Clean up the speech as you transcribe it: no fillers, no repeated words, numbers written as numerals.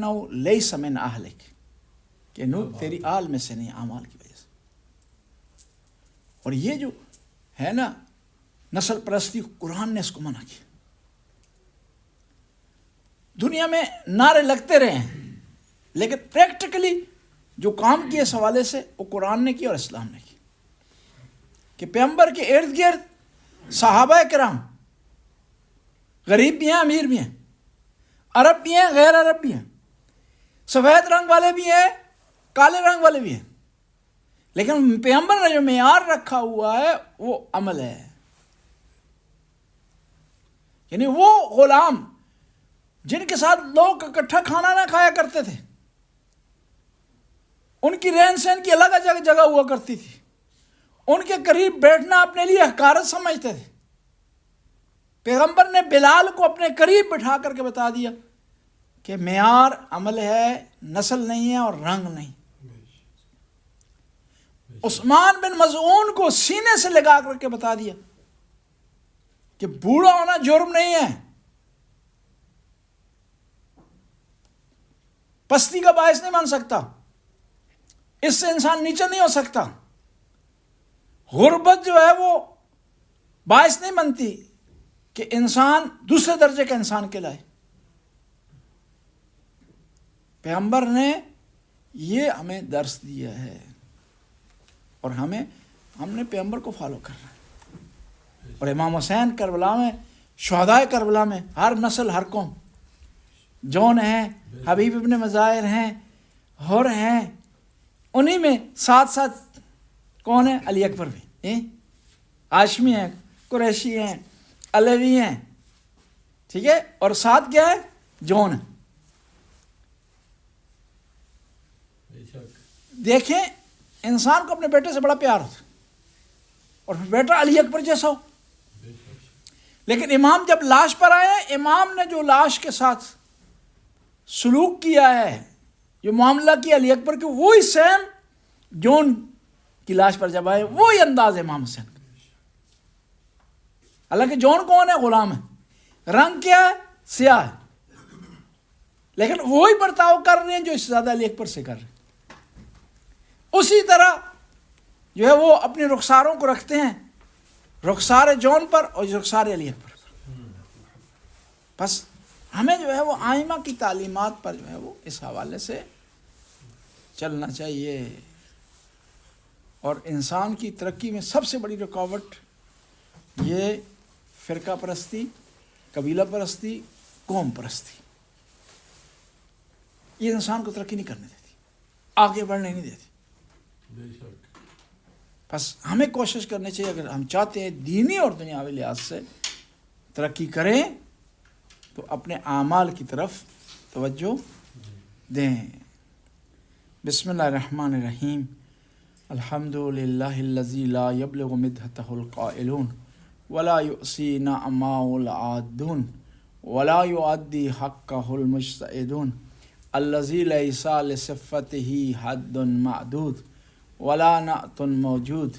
فَإِنَّهُ لَيْسَ مِنْ أَهْلِكَ، کہ نوح تیری آل میں سے نہیں، اعمال کی وجہ سے۔ اور یہ جو ہے نا نسل پرستی، قرآن نے اس کو منع کیا۔ دنیا میں نعرے لگتے رہے ہیں، لیکن پریکٹیکلی جو کام کیے اس حوالے سے وہ قرآن نے کیا اور اسلام نے کیا، کہ پیغمبر کے ارد گرد صحابہ کرام غریب بھی ہیں، امیر بھی ہیں، عرب بھی ہیں، غیر عرب بھی ہیں، سفید رنگ والے بھی ہیں، کالے رنگ والے بھی ہیں، لیکن پیغمبر نے جو معیار رکھا ہوا ہے وہ عمل ہے۔ یعنی وہ غلام جن کے ساتھ لوگ اکٹھا کھانا نہ کھایا کرتے تھے، ان کی رہن سہن کی الگ جگہ ہوا کرتی تھی، ان کے قریب بیٹھنا اپنے لیے حقارت سمجھتے تھے، پیغمبر نے بلال کو اپنے قریب بٹھا کر کے بتا دیا کہ معیار عمل ہے، نسل نہیں ہے اور رنگ نہیں۔ عثمان بن مظعون کو سینے سے لگا کر کے بتا دیا کہ بوڑھا ہونا جرم نہیں ہے، پستی کا باعث نہیں بن سکتا، اس سے انسان نیچے نہیں ہو سکتا، غربت جو ہے وہ باعث نہیں بنتی کہ انسان دوسرے درجے کا انسان کہلائے۔ پیغمبر نے یہ ہمیں درس دیا ہے اور ہم نے پیغمبر کو فالو کرنا ہے۔ اور امام حسین کربلا میں، شہدائے کربلا میں، ہر نسل ہر قوم، جون ہیں، حبیب ابن مظاہر ہیں، حر ہیں، انہی میں ساتھ ساتھ کون ہے؟ علی اکبر بھی، ہاشمی ہیں، قریشی ہیں، علوی ہیں، ٹھیک ہے، اور ساتھ کیا ہے؟ جون ہے۔ دیکھیں انسان کو اپنے بیٹے سے بڑا پیار ہوتا ہے، اور بیٹا علی اکبر جیسا ہو، لیکن امام جب لاش پر آئے، امام نے جو لاش کے ساتھ سلوک کیا ہے، جو معاملہ کیا علی اکبر کے، وہی سیم جون کی لاش پر جب آئے، وہی انداز امام حسین کا۔ حالانکہ جون کون ہے؟ غلام ہے، رنگ کیا ہے؟ سیاہ ہے، لیکن وہی برتاؤ کر رہے ہیں جو اس سے زیادہ علی اکبر سے کر رہے ہیں۔ اسی طرح جو ہے وہ اپنے رخساروں کو رکھتے ہیں، رخسار جون پر اور رخسار علی اکبر پر۔ بس ہمیں جو ہے وہ آئمہ کی تعلیمات پر جو ہے وہ اس حوالے سے چلنا چاہیے۔ اور انسان کی ترقی میں سب سے بڑی رکاوٹ یہ فرقہ پرستی، قبیلہ پرستی، قوم پرستی، یہ انسان کو ترقی نہیں کرنے دیتی، آگے بڑھنے نہیں دیتی۔ بس ہمیں کوشش کرنی چاہیے، اگر ہم چاہتے ہیں دینی اور دنیاوی لحاظ سے ترقی کریں تو اپنے اعمال کی طرف توجہ دیں۔ بسم اللہ الرحمن الرحیم، الحمد للہ الذی لا یبلغ مدحتہ القائلون ولا یؤسی نعماہ العادون ولا یؤدی حقہ المجتہدون الذی لیس لصفتہ حد معدود ولا نعت موجود